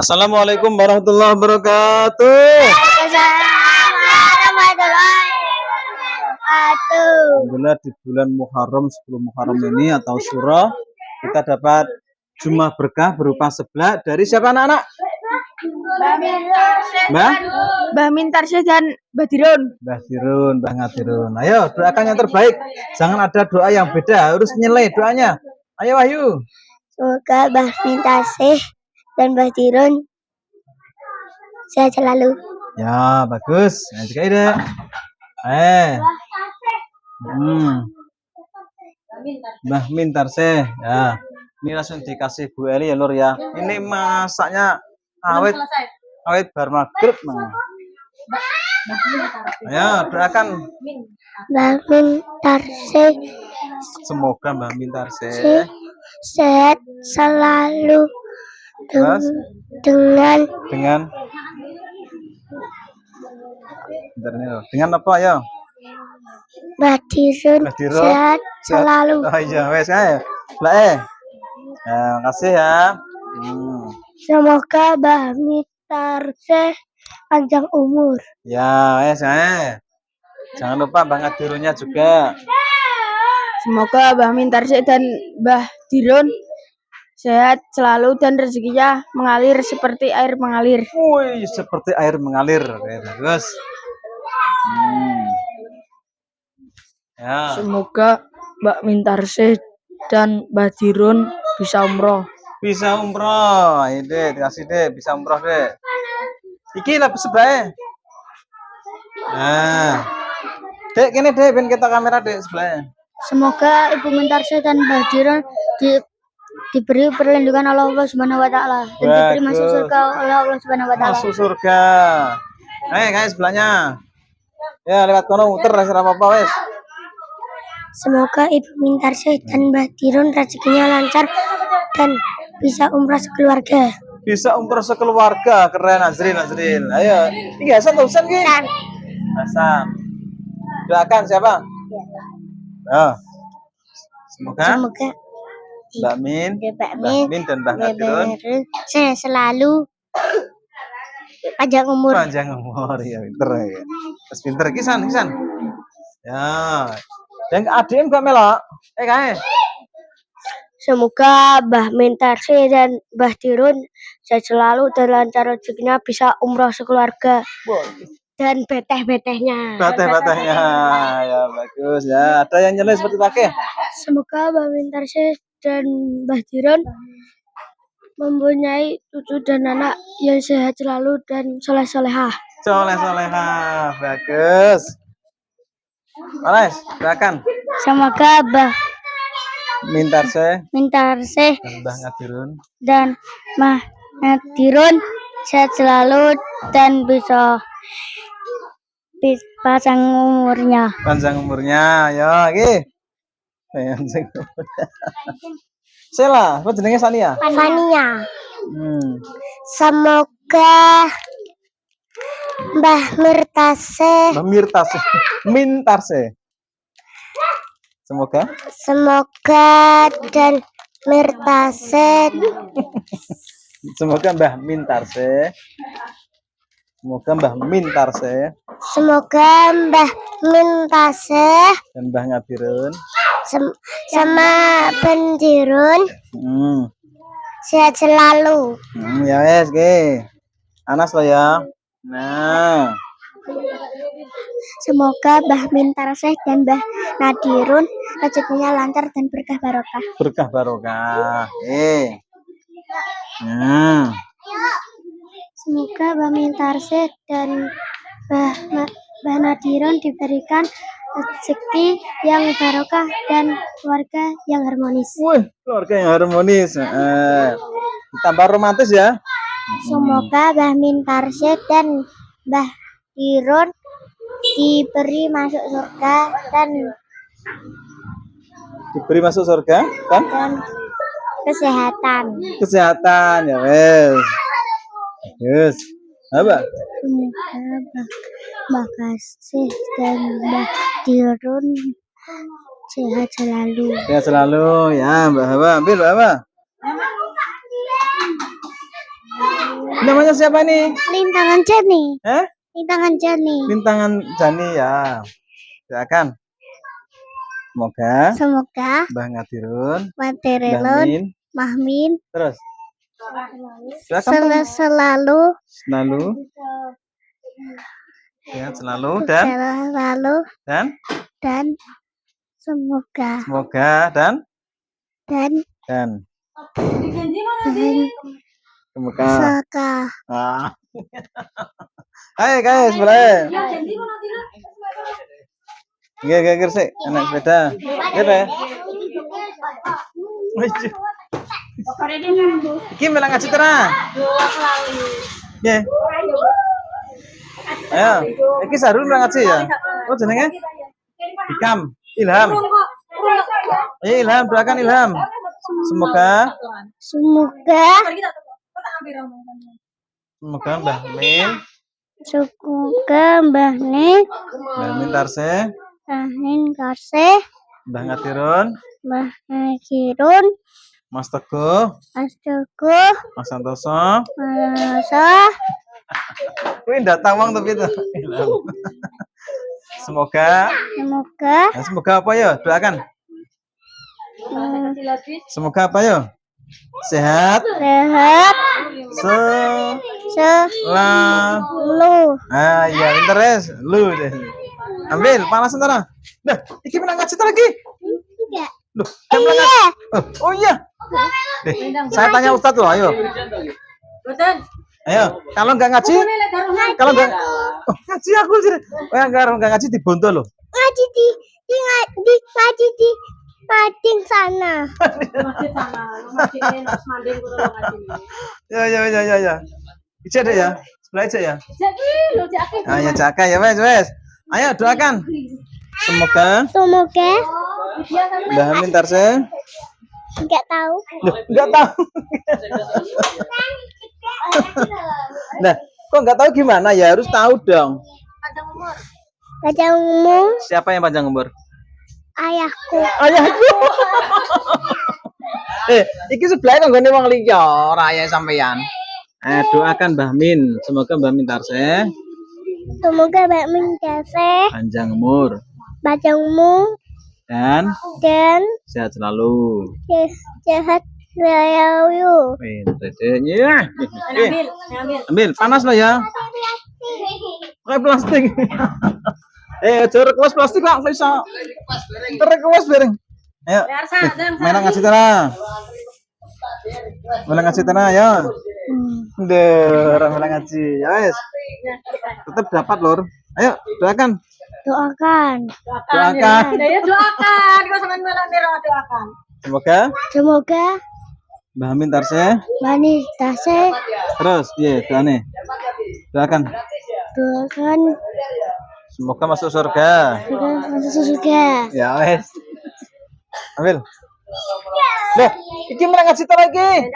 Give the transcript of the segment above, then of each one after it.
Assalamualaikum warahmatullahi wabarakatuh. Alhamdulillah di bulan Muharram 10 Muharram ini atau Syura kita dapat jumlah berkah berupa seblak dari siapa anak-anak? Mbah Mintarsih dan Mbah Dirun. Mbah Dirun, Mbah Ngadirun. Ayo doakan yang terbaik. Jangan ada doa yang beda, harus nyelai doanya. Ayo Wahyu. Semoga Mbah Mintarsih dan Mbah Dirun sehat selalu. Ya, bagus. Nah, juga ide. Mbah Mintarsih. Ya. Ini langsung dikasih Bu Eli ya, Lur ya. Ini masaknya awet bar magrib. Ya, doakan Mbah Mintarsih semoga Mbah Mintarsih sehat selalu dengan apa ya? Mbah Dirun sehat selalu. Oh iya, wes ayo. Lah ya, makasih ya. Semoga Mbah Mintarsih panjang umur. Ya, wes jangan lupa Mbah Ngadirunnya juga. Semoga Mbah Mintarsih dan Mbah Dirun sehat selalu dan rezekinya mengalir seperti air mengalir. Wih, seperti air mengalir. Oke, bagus. Ya. Semoga Mbak Mintarsih dan Mbah Dirun bisa umroh. Bisa umroh. Ayo deh, dikasih deh, bisa umroh deh. Iki lah sebelah. Nah. Dek, gini deh, ben kita kamera dek sebelah. Semoga Ibu Mintarsih dan Mbah Dirun diberi perlindungan Allah Subhanahu wa taala dan diberi masuk surga oleh Allah Subhanahu wa taala. Masuk surga. Guys, sebelahnya. Ya, lewat kono muter apa-apa wes. Semoga Ibu Mintarsih dan Mbah Dirun rezekinya lancar dan bisa umrah sekeluarga. Bisa umrah sekeluarga, keren Nazrin. Ayo, ini Hasan tuh Hasan gini. Hasan. Doakan siapa? Ya. Semoga Mbak Min dan Mbah Ngadirun saya selalu panjang umur. Ya, pinter ya. Terus pinter kisan. Ya. Dan ADM gak melok. Guys. Semoga Mbah Mintarsih dan Mbah Dirun sehat selalu dan lancar rezekinya bisa umroh sekeluarga. Dan beteh-betehnya. Ya bagus ya. Ada yang nyelai seperti pakai. Semoga Mbah Mintarsih dan Mbah Dirun mempunyai cucu dan anak yang sehat selalu dan soleh-solehah. Bagus. Malas, doakan. Semoga Mbah Mintarsih Mbah Ngadirun dan Mbah Ngadirun sehat selalu dan bisa panjang umurnya. Ya, oke. Panjang umurnya. Sela, apa jenenge Sania? Fania. Semoga Mbah Mintarsih. Semoga dan Mintarsih. Semoga Mbah Mintarsih. Dan Mbah Ngadirun sama Mbah Dirun sehat selalu. Ya wes, oke. Anas lo ya. Nah. Semoga Mbah Mintarsih dan Mbah Ngadirun rezekinya lancar dan berkah barokah. Nah. Semoga Mbah Mintarsih dan Mbah Ngadirun diberikan rezeki yang barokah dan keluarga yang harmonis. Keluarga yang harmonis. Tambah romantis ya. Semoga Mbah Mintarsih dan Mbah Dirun diberi masuk surga dan kesehatan ya wes. Yes. Apa? Semoga Mbah Kasih dan Mbah Dirun sehat selalu ya Mbak Hawa. Ambil Mbak Hawa. Namanya siapa ini? Lintangan Jani. Eh? Lintangan Jani. Lintangan Jani ya. Silakan. Semoga Semoga Mbah Ngadirun, Materelon, Bahmin, Mahmin terus silakan selalu sehat selalu selalu dan dan semoga semoga dan dan semoga. semoga Ah. Hai guys, boleh. Gak sih, anak sepeda. Gitu ya. Iki melang ngaji tera. Ya. Ayo, iki Sarul melang ngaji ya. Oh jenenge? Hikam, Ilham. Ayo Ilham, doakan Ilham. Semoga Mbah Min, Mbah Nin Mbah Min Tarse, Tahnin Karse Mbah Ngadirun, Mbah Kirun Mas Teguh, Astuku Mas Santoso. Malasa Kuwi datang wong tapi itu. Ilham. Semoga semoga apa ya? Doakan. Semoga apa ya? Sehat. sehat Selalu. Ah iya, bentar ya. Lu deh. Ambil panas ntar. Nah, iki menang ngaji lagi. Loh, oh iya. Saya tanya Ustadz loh, ayo. Ayo, kalau nggak ngaji, ngaji aku sih. Kalau nggak ngaji dibonto loh. ngaji di mading sana. Ya. Ica deh ya. Sebelah Ica ya. Ayo Jaka ya wes. Ayo doakan. Semoga Mbah Min Tarse Enggak tahu. Enggak tahu. Nah, kok nggak tahu gimana ya? Harus tahu dong. Panjang umur Siapa yang panjang umur? ayahku. Ayahku. Iki sebelah kanggone wong liya, ora ayah sampean. Doakan Mbah Min, semoga Mbah Min Tarse Semoga Mbak Mingkase panjang umur panjang umur dan dan sehat selalu. sehat selalu. Pinternya. Ambil, panas lo ya. Kayak plastik. Request plastik lah, bisa. Request bareng. Ayo. Main ngaji tanah. Main ngaji tanah ya. Deh, main ngaji. Ya wes. Tetap dapat lor. Ayo, doakan. Doakan. Doakan. Semoga Mbah Min Tarse Mani Tase terus doane. Doakan. Semoga masuk surga. Masuk surga. Ya wes. Ambil. Loh, iki menang ngaji ta lagi.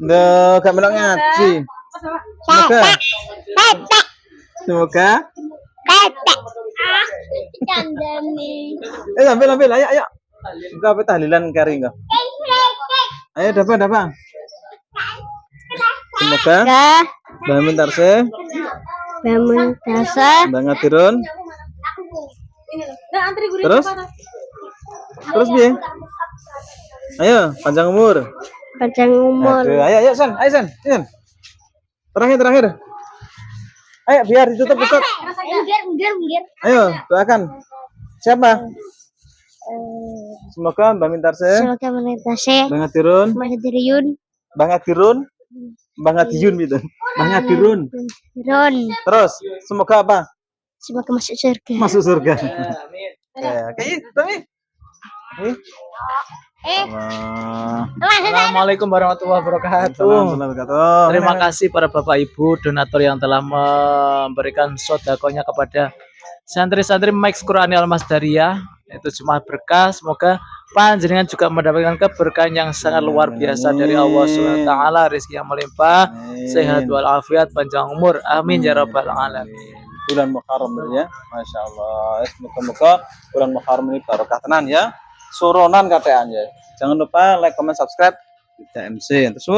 Ndak, gak menang ngaji. Semoga. Kandani. Ambil. Ayo. Enggak apa tahlilan kari enggak? Ayo dapat. Semoga Mbah Min Tarse Bangun Tasa Mbah Ngadirun. Terus piye? Ayo, panjang umur. Aduh, ayo San. Terakhir. Ayo biar ditutup Ustaz. Enggir. Ayo, doakan. Siapa? Semoga Mbah Min Tarse Semoga menetase Mbah Ngadirun. Gitu. Mbah Ngadirun. Terus, semoga apa? Semoga masuk surga. Masuk surga. Ya, kayak tapi. Assalamualaikum warahmatullahi wabarakatuh. Terima kasih para Bapak Ibu donatur yang telah memberikan sodakonya kepada santri-santri Max Qurani Al-Masdariyah. Itu cuma berkah. Semoga panjenengan juga mendapatkan keberkahan yang sangat luar biasa dari Allah SWT. Rezeki yang melimpah, sehat walafiat, panjang umur. Amin ya rabbal alamin. Bulan Muharram ya, masya Allah. Semoga bulan Muharram ini barokah tenan ya. Suronan katanya. Jangan lupa like, comment, subscribe. TMC. Terus